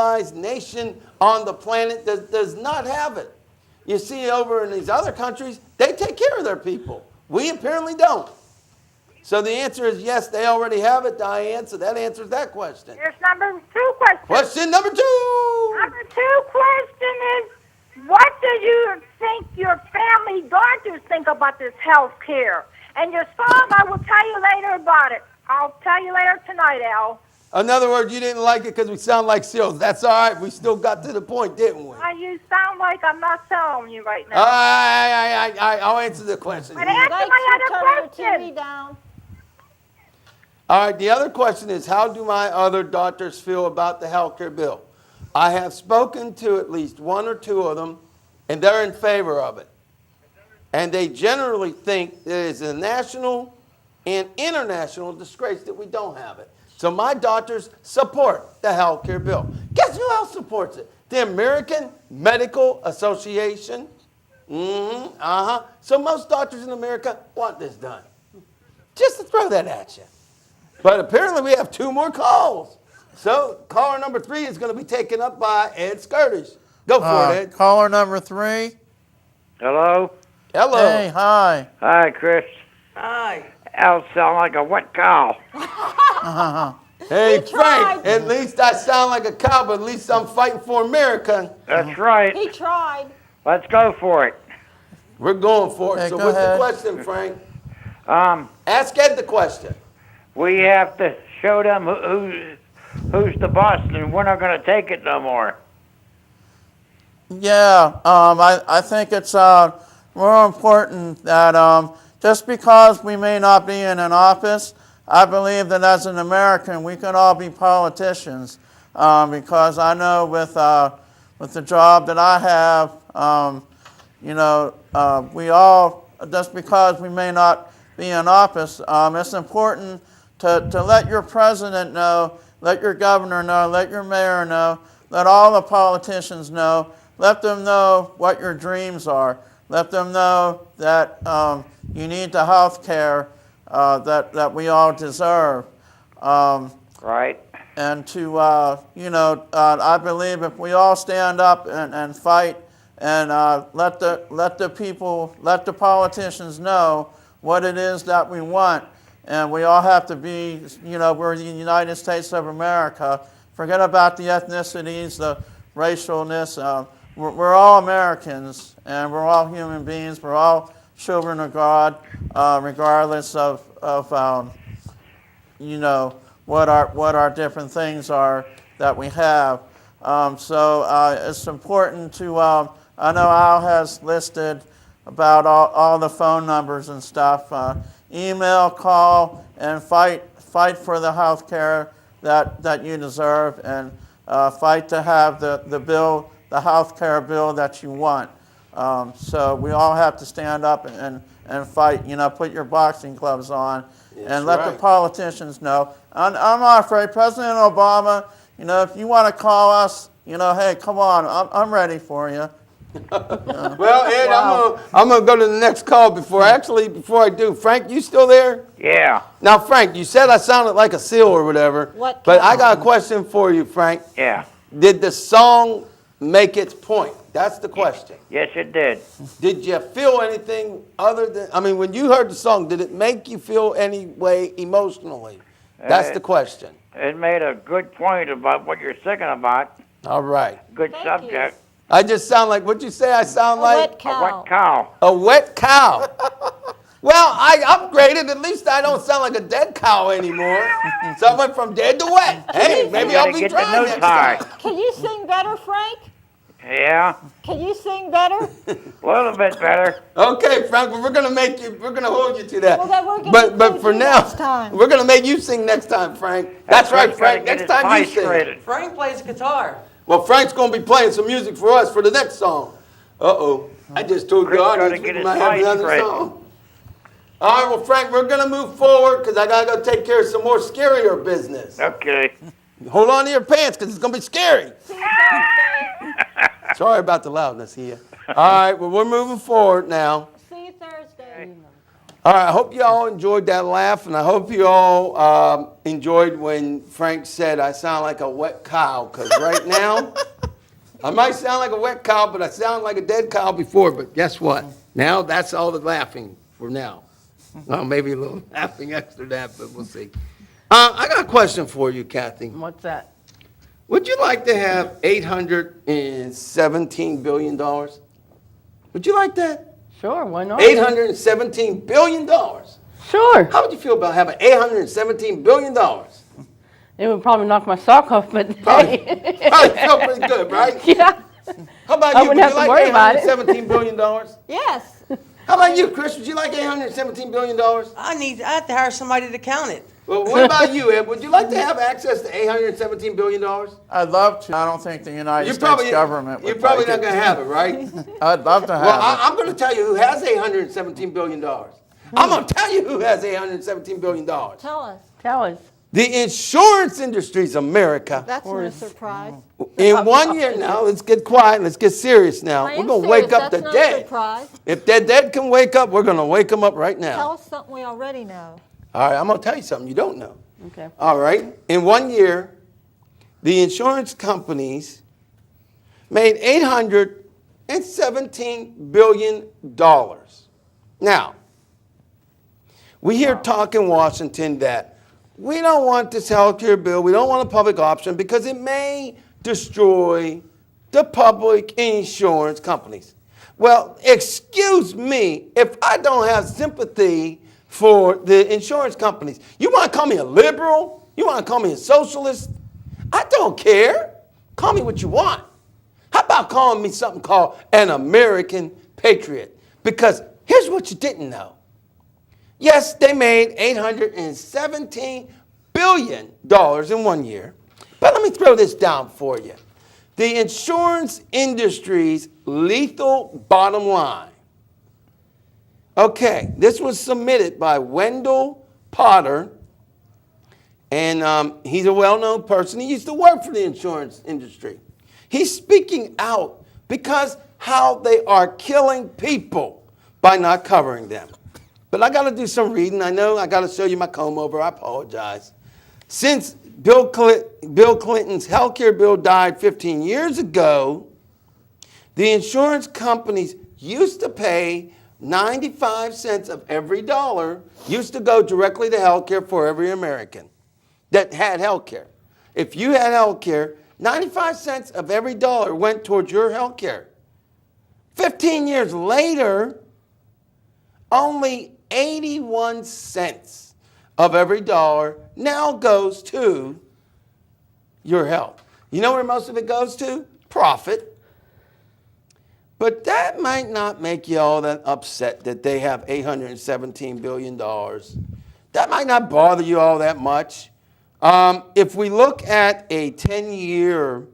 civilized nation on the planet that does not have it. You see, over in these other countries, they take care of their people. We apparently don't. So the answer is yes, they already have it, Diane, so that answers that question. Here's number 2 question. Question number 2. Number 2 question is, what do you think your family doctors think about this health care? And your song, I will tell you later about it. I'll tell you later tonight, Al. In other words, you didn't like it because we sound like seals. That's all right. We still got to the point, didn't we? You sound like I'm not telling you right now. I'll answer the question. But answer my other question. TV down. All right, the other question is, how do my other doctors feel about the health care bill? I have spoken to at least 1 or 2 of them, and they're in favor of it. And they generally think it is a national and international disgrace that we don't have it. So my doctors support the health care bill. Guess who else supports it? The American Medical Association. So most doctors in America want this done. Just to throw that at you. But apparently we have 2 more calls. So caller number 3 is going to be taken up by Ed Skirtish. Go for it, Ed. Caller number 3. Hello? Hello. Hey, hi. Hi, Chris. Hi. Al sound like a wet cow. Hey, Frank, at least I sound like a cow, but at least I'm fighting for America. That's right. He tried. Let's go for it. We're going for it. Hey, So go what's ahead. the question, Frank? Um, Ask Ed the question. we have to show them who's the boss, and we're not going to take it no more. Yeah, I think it's more important that just because we may not be in an office, I believe that as an American, we can all be politicians. Because I know with the job that I have, we all, just because we may not be in office, it's important to let your president know, let your governor know, let your mayor know, let all the politicians know, let them know what your dreams are. Let them know that you need the health care that we all deserve. Right. And to, I believe if we all stand up and fight and let the people, let the politicians know what it is that we want, and we all have to be, we're the United States of America. Forget about the ethnicities, the racialness. We're all Americans, and we're all human beings. We're all children of God, regardless of what our different things are that we have. So it's important to. I know Al has listed about all the phone numbers and stuff. Email, call, and fight for the health care that you deserve, and fight to have the bill, the health care bill that you want. So we all have to stand up and fight. Put your boxing gloves on, and let the politicians know. I'm not afraid. President Obama, if you want to call us, hey, come on, I'm ready for you. Well, Ed, wow. I'm gonna go to the next call before I do. Frank, you still there? Yeah. Now, Frank, you said I sounded like a seal or whatever. What? But I got a question for you, Frank. Yeah. Did the song make its point? That's the question. Yes, it did. Did you feel anything other than, when you heard the song, did it make you feel any way emotionally? That's the question. It made a good point about what you're thinking about. All right. Good Thank subject. I just sound like, what'd you say I sound A like? wet cow. A wet cow. A wet cow. Well, I upgraded. At least I don't sound like a dead cow anymore. So I went from dead to wet. Hey, maybe I'll be trying next time. Can you sing better, Frank? Yeah. Can you sing better? A little bit better. Okay, Frank, well, we're gonna hold you to that. Well, then we're gonna but for you now, next time. we're gonna make you sing next time, Frank. That's right, Frank. Next time you sing. Frank plays guitar. Well, Frank's gonna be playing some music for us for the next song. I just told the audience we might have another song. All right, well, Frank, we're gonna move forward because I gotta go take care of some more scarier business. Okay. Hold on to your pants because it's gonna be scary. Sorry about the loudness here. All right, well, we're moving forward now. See you Thursday. All right, I hope you all enjoyed that laugh, and I hope you all enjoyed when Frank said I sound like a wet cow, because right now, I might sound like a wet cow, but I sound like a dead cow before, but guess what? Now that's all the laughing for now. Well, maybe a little laughing extra that, but we'll see. I got a question for you, Kathy. What's that? Would you like to have $817 billion? Would you like that? Sure, why not? $817 billion. Sure. How would you feel about having $817 billion? It would probably knock my sock off, but Probably, hey. probably feel pretty good, right? Yeah. How about I you? Would wouldn't you have to like worry about it. $817 billion? Yes. How about you, Chris? Would you like $817 billion? I have to hire somebody to count it. Well, what about you, Ed? Would you like to have access to $817 billion? I'd love to. I don't think the United You're States probably, government would you're probably like not going to have it, right? I'd love to have Well, it. I'm going to tell you who has $817 billion. I'm going to tell you who has $817 billion. Tell us. Tell us. The insurance industry's America. That's no surprise. In 1 year now, let's get quiet, let's get serious now. I We're am going to serious. wake up the That's no dead. surprise. If the dead can wake up, we're going to wake them up right Tell now. us something we already know. All right, I'm going to tell you something you don't know. Okay. All right, in 1 year, the insurance companies made $817 billion. Now, we hear talk in Washington that we don't want this health care bill, we don't want a public option because it may destroy the public insurance companies. Well, excuse me if I don't have sympathy for the insurance companies. You want to call me a liberal? You want to call me a socialist? I don't care. Call me what you want. How about calling me something called an American patriot? Because here's what you didn't know. Yes, they made $817 billion in 1 year. But let me throw this down for you. The insurance industry's lethal bottom line. Okay, this was submitted by Wendell Potter, and he's a well-known person. He used to work for the insurance industry. He's speaking out because how they are killing people by not covering them. But I got to do some reading. I know I got to show you my comb over. I apologize. Since Bill Clinton's health care bill died 15 years ago, the insurance companies used to pay 95 cents of every dollar used to go directly to health care for every American that had health care. If you had health care, 95 cents of every dollar went towards your health care. 15 years later, only 81 cents of every dollar now goes to your health. You know where most of it goes to? Profit. But that might not make you all that upset that they have $817 billion. That might not bother you all that much. If we look at a 10-year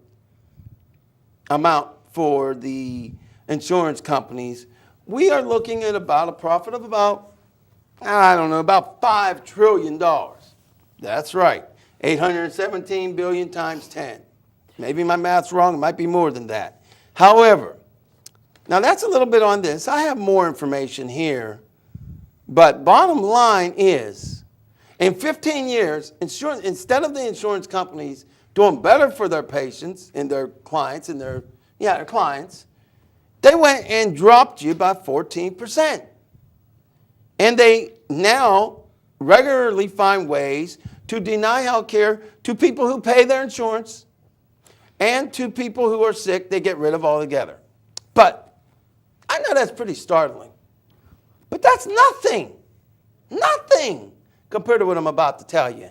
amount for the insurance companies, we are looking at about a profit of about $5 trillion. That's right. 817 billion times 10. Maybe my math's wrong. It might be more than that. However, now that's a little bit on this. I have more information here. But bottom line is, in 15 years, instead of the insurance companies doing better for their patients and their clients their clients, they went and dropped you by 14%. And they now regularly find ways to deny health care to people who pay their insurance and to people who are sick, they get rid of altogether. But I know that's pretty startling. But that's nothing compared to what I'm about to tell you.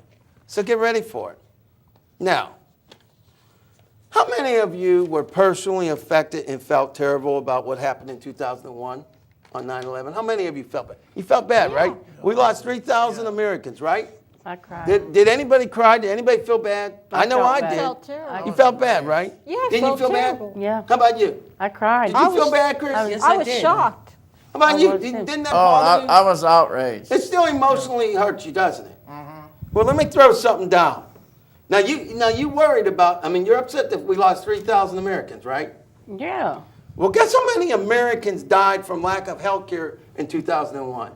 So get ready for it. Now, how many of you were personally affected and felt terrible about what happened in 2001 on 9/11? How many of you felt bad? You felt bad, right? We lost 3,000 Americans, right? I cried. Did anybody cry? Did anybody feel bad? I know felt I bad. did. Felt terrible. You felt bad, right? Yeah, I Didn't you felt feel terrible. bad? Yeah. How about you? I cried. Did you feel bad, Chris? Yes, I I was did. shocked. How about I you? was too. Didn't that Oh, bother you? I was outraged. It still emotionally hurts you, doesn't it? Well, let me throw something down. Now you worried about, you're upset that we lost 3,000 Americans, right? Yeah. Well, guess how many Americans died from lack of health care in 2001?